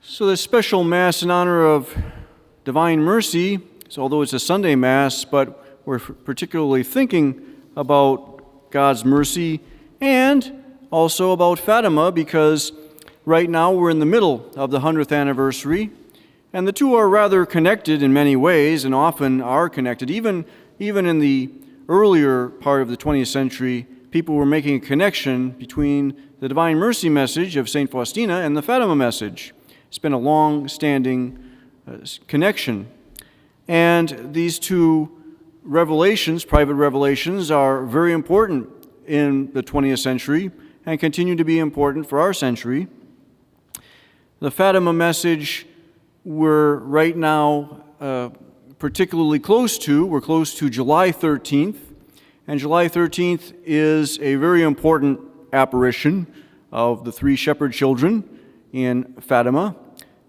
So this special Mass in honor of Divine Mercy, although it's a Sunday Mass, but we're particularly thinking about God's mercy and also about Fatima, because right now we're in the middle of the 100th anniversary, and the two are rather connected in many ways, and often are connected. Even in the earlier part of the 20th century, people were making a connection between the Divine Mercy message of St. Faustina and the Fatima message. It's been a long-standing connection. And these two revelations, private revelations, are very important in the 20th century and continue to be important for our century. The Fatima message we're right now particularly close to. We're close to July 13th. And July 13th is a very important apparition of the three shepherd children in Fatima.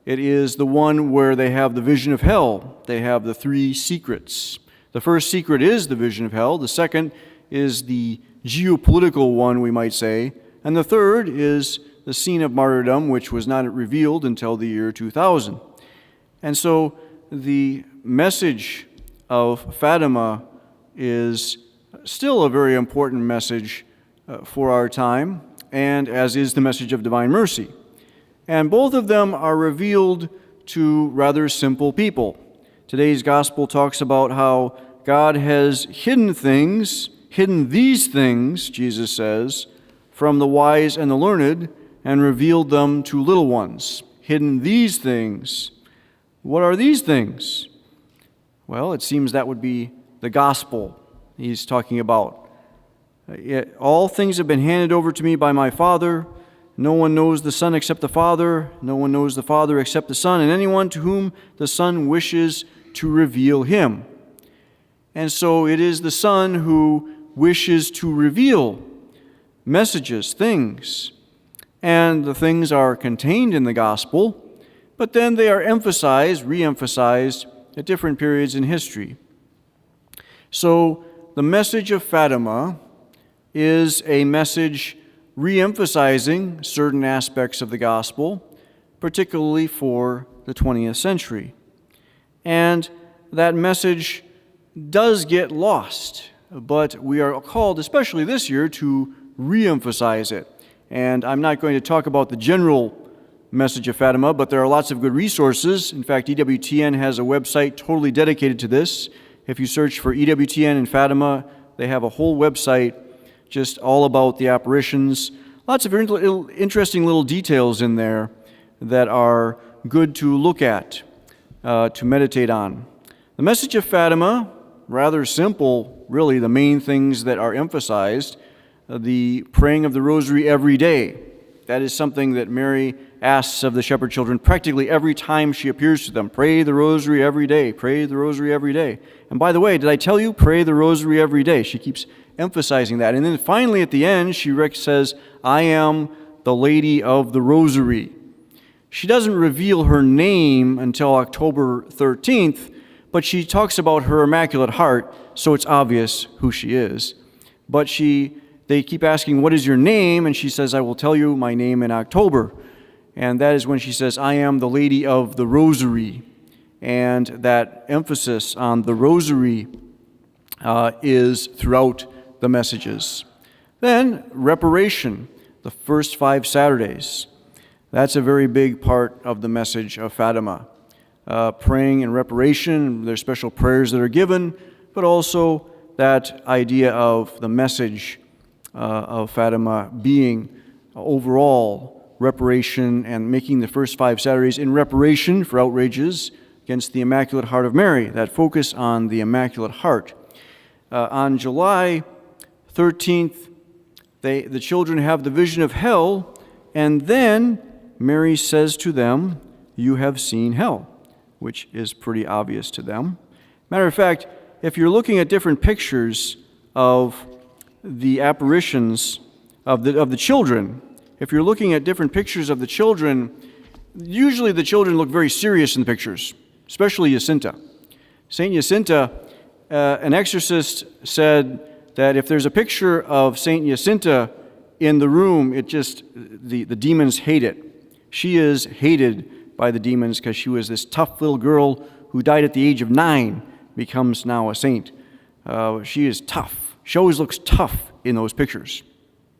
It is the one where they have the vision of hell. They have the three secrets. The first secret is the vision of hell. The second is the geopolitical one, we might say. And the third is the scene of martyrdom, which was not revealed until the year 2000. And so the message of Fatima is still a very important message for our time, and as is the message of Divine Mercy. And both of them are revealed to rather simple people. Today's gospel talks about how God has hidden these things, Jesus says, from the wise and the learned, and revealed them to little ones. Hidden these things. What are these things? Well, it seems that would be the gospel he's talking about. All things have been handed over to me by my Father. No one knows the Son except the Father. No one knows the Father except the Son, and anyone to whom the Son wishes to reveal him. And so it is the Son who wishes to reveal messages, things. And the things are contained in the gospel, but then they are emphasized, re-emphasized at different periods in history. So the message of Fatima is a message re-emphasizing certain aspects of the gospel, particularly for the 20th century. And that message does get lost, but we are called, especially this year, to re-emphasize it. And I'm not going to talk about the general message of Fatima, but there are lots of good resources. In fact, EWTN has a website totally dedicated to this. If you search for EWTN and Fatima, they have a whole website just all about the apparitions. Lots of interesting little details in there that are good to look at, to meditate on. The message of Fatima, rather simple, really, the main things that are emphasized. The praying of the rosary every day. That is something that Mary asks of the shepherd children practically every time she appears to them. Pray the rosary every day. Pray the rosary every day. And by the way, did I tell you, pray the rosary every day? She keeps emphasizing that. And then finally at the end, she says, I am the Lady of the Rosary. She doesn't reveal her name until October 13th, but she talks about her Immaculate Heart, so it's obvious who she is. But they keep asking, what is your name? And she says, I will tell you my name in October. And that is when she says, I am the Lady of the Rosary. And that emphasis on the Rosary is throughout the messages. Then, reparation, the first 5 Saturdays. That's a very big part of the message of Fatima. Praying in reparation, there's special prayers that are given, but also that idea of the message of Fatima being overall reparation and making the first 5 Saturdays in reparation for outrages against the Immaculate Heart of Mary, that focus on the Immaculate Heart. On July 13th, the children have the vision of hell, and then Mary says to them, you have seen hell, which is pretty obvious to them. Matter of fact, if you're looking at different pictures of the apparitions of the children, if you're looking at different pictures of the children, usually the children look very serious in the pictures, especially Jacinta. Saint Jacinta, an exorcist said that if there's a picture of Saint Jacinta in the room, the demons hate it. She is hated by the demons because she was this tough little girl who died at the age of 9, becomes now a saint. She is tough. She always looks tough in those pictures,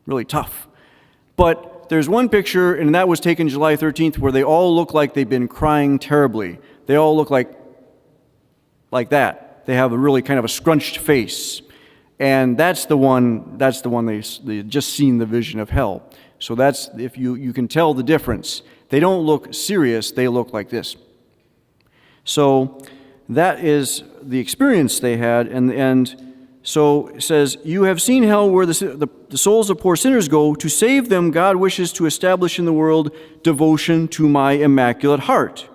really tough. But there's one picture, and that was taken July 13th, where they all look like they've been crying terribly. They all look like that. They have a really kind of a scrunched face. And that's the one they just seen the vision of hell. So that's, if you can tell the difference. They don't look serious, they look like this. So that is the experience they had, and so it says, you have seen hell where the souls of poor sinners go. To save them, God wishes to establish in the world devotion to my immaculate heart.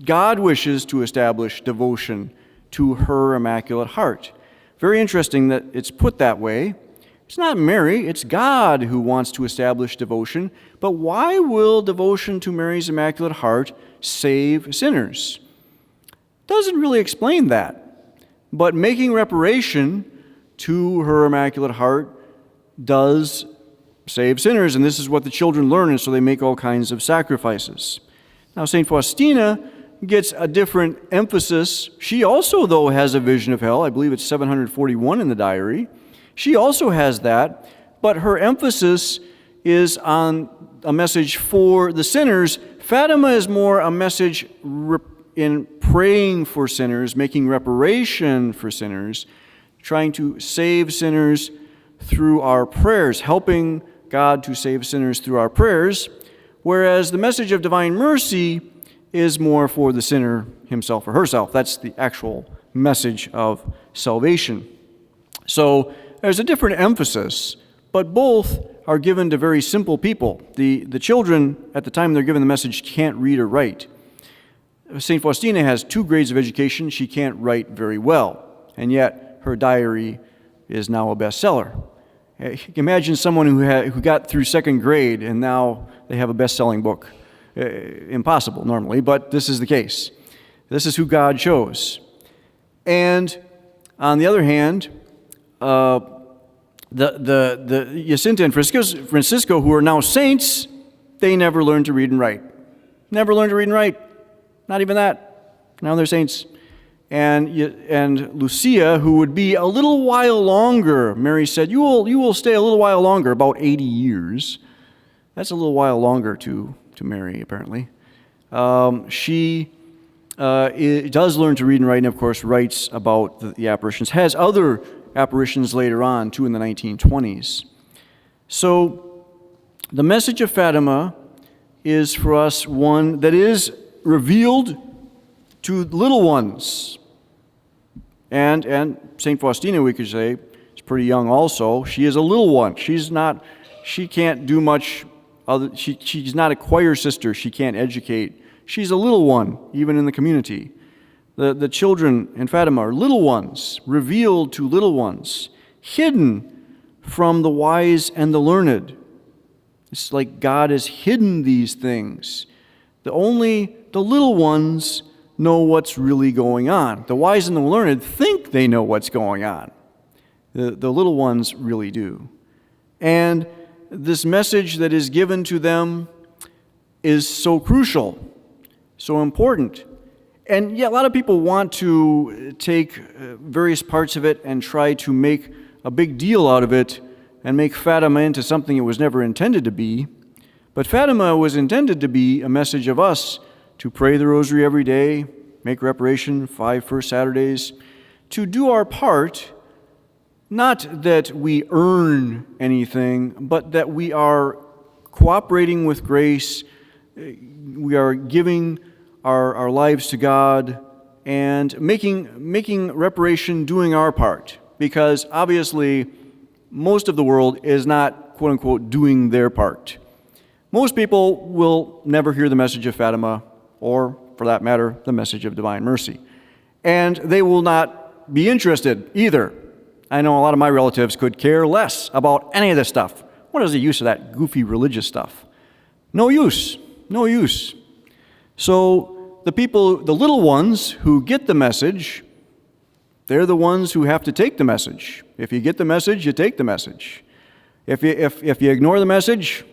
God wishes to establish devotion to her immaculate heart. Very interesting that it's put that way. It's not Mary, it's God who wants to establish devotion. But why will devotion to Mary's immaculate heart save sinners? Doesn't really explain that. But making reparation to her immaculate heart does save sinners, and this is what the children learn, and so they make all kinds of sacrifices. Now, St. Faustina gets a different emphasis. She also, though, has a vision of hell. I believe it's 741 in the diary. She also has that, but her emphasis is on a message for the sinners. Fatima is more a message in praying for sinners, making reparation for sinners, trying to save sinners through our prayers, helping God to save sinners through our prayers, whereas the message of divine mercy is more for the sinner himself or herself. That's the actual message of salvation. So there's a different emphasis, but both are given to very simple people. The children, at the time they're given the message, can't read or write. St. Faustina has 2 grades of education. She can't write very well, and yet her diary is now a bestseller. Imagine someone who got through 2nd grade and now they have a best-selling book. Impossible normally, but this is the case. This is who God chose. And on the other hand, the Jacinta and Francisco, who are now saints, they never learned to read and write. Never learned to read and write. Not even that. Now they're saints. And Lucia, who would be a little while longer, Mary said, you will stay a little while longer, about 80 years. That's a little while longer to Mary, apparently. She does learn to read and write, and of course writes about the apparitions, has other apparitions later on, too, in the 1920s. So the message of Fatima is for us one that is revealed to little ones. And St. Faustina, we could say, is pretty young also. She is a little one. She can't do much other. She's not a choir sister. She can't educate. She's a little one, even in the community. The children in Fatima are little ones, revealed to little ones, hidden from the wise and the learned. It's like God has hidden these things. Only the little ones know what's really going on. The wise and the learned think they know what's going on. The little ones really do. And this message that is given to them is so crucial, so important. And yet a lot of people want to take various parts of it and try to make a big deal out of it and make Fatima into something it was never intended to be. But Fatima was intended to be a message of us to pray the rosary every day, make reparation 5 first Saturdays, to do our part, not that we earn anything, but that we are cooperating with grace, we are giving our lives to God, and making reparation, doing our part. Because obviously, most of the world is not, quote-unquote, doing their part. Most people will never hear the message of Fatima, or, for that matter, the message of divine mercy. And they will not be interested either. I know a lot of my relatives could care less about any of this stuff. What is the use of that goofy religious stuff? No use. No use. So the people, the little ones who get the message, they're the ones who have to take the message. If you get the message, you take the message. If you ignore the message,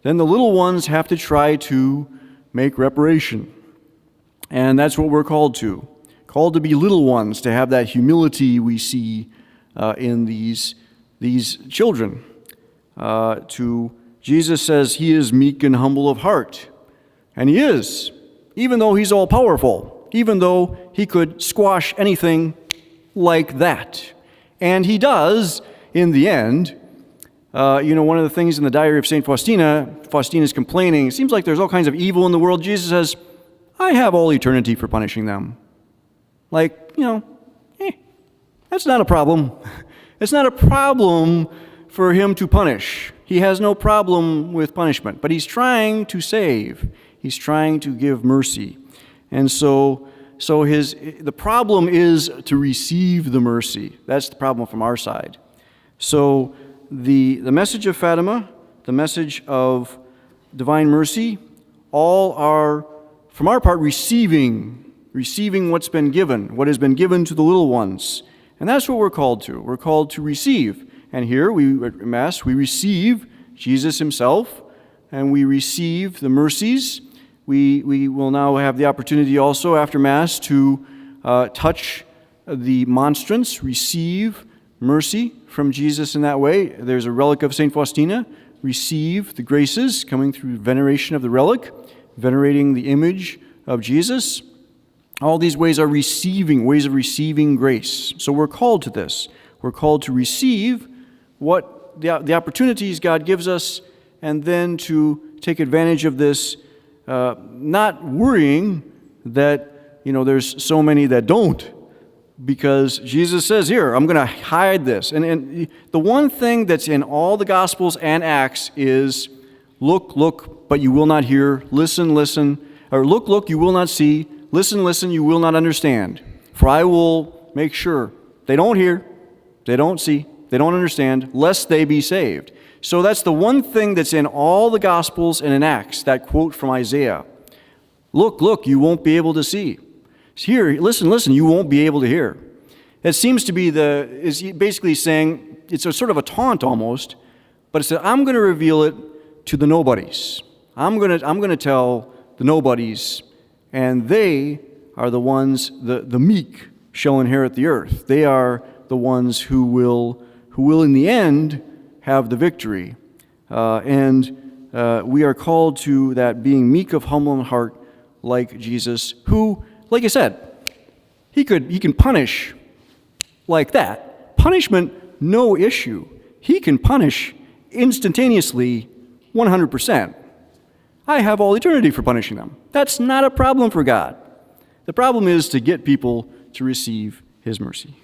then the little ones have to try to make reparation. And that's what we're called to be little ones, to have that humility we see in these children. Jesus says he is meek and humble of heart. And he is, even though he's all-powerful, even though he could squash anything like that. And he does, in the end. One of the things in the diary of St. Faustina's complaining, it seems like there's all kinds of evil in the world. Jesus says, I have all eternity for punishing them. That's not a problem. It's not a problem for him to punish. He has no problem with punishment, but he's trying to save. He's trying to give mercy. And so the problem is to receive the mercy. That's the problem from our side. So the message of Fatima, the message of divine mercy, all are, from our part, receiving what's been given, what has been given to the little ones. And that's what we're called to. We're called to receive. And here, at Mass, we receive Jesus himself, and we receive the mercies. We will now have the opportunity also after Mass to touch the monstrance, receive mercy from Jesus in that way. There's a relic of St. Faustina. Receive the graces coming through veneration of the relic, venerating the image of Jesus. All these ways are ways of receiving grace. So we're called to this. We're called to receive what the opportunities God gives us, and then to take advantage of this, not worrying that there's so many that don't, because Jesus says, here, I'm going to hide this. And the one thing that's in all the Gospels and Acts is, look, but you will not hear. Listen, or look, you will not see. Listen, you will not understand. For I will make sure they don't hear, they don't see, they don't understand, lest they be saved. So that's the one thing that's in all the Gospels and in Acts, that quote from Isaiah. Look, you won't be able to see. Here, listen, you won't be able to hear. It seems to be is basically saying, it's a sort of a taunt almost, but it's that I'm going to reveal it to the nobodies. I'm going to tell the nobodies, and they are the ones, the meek shall inherit the earth. They are the ones who will in the end have the victory. And we are called to that, being meek of humble in heart, like Jesus, who, like I said, he can punish like that. Punishment, no issue. He can punish instantaneously 100%. I have all eternity for punishing them. That's not a problem for God. The problem is to get people to receive his mercy.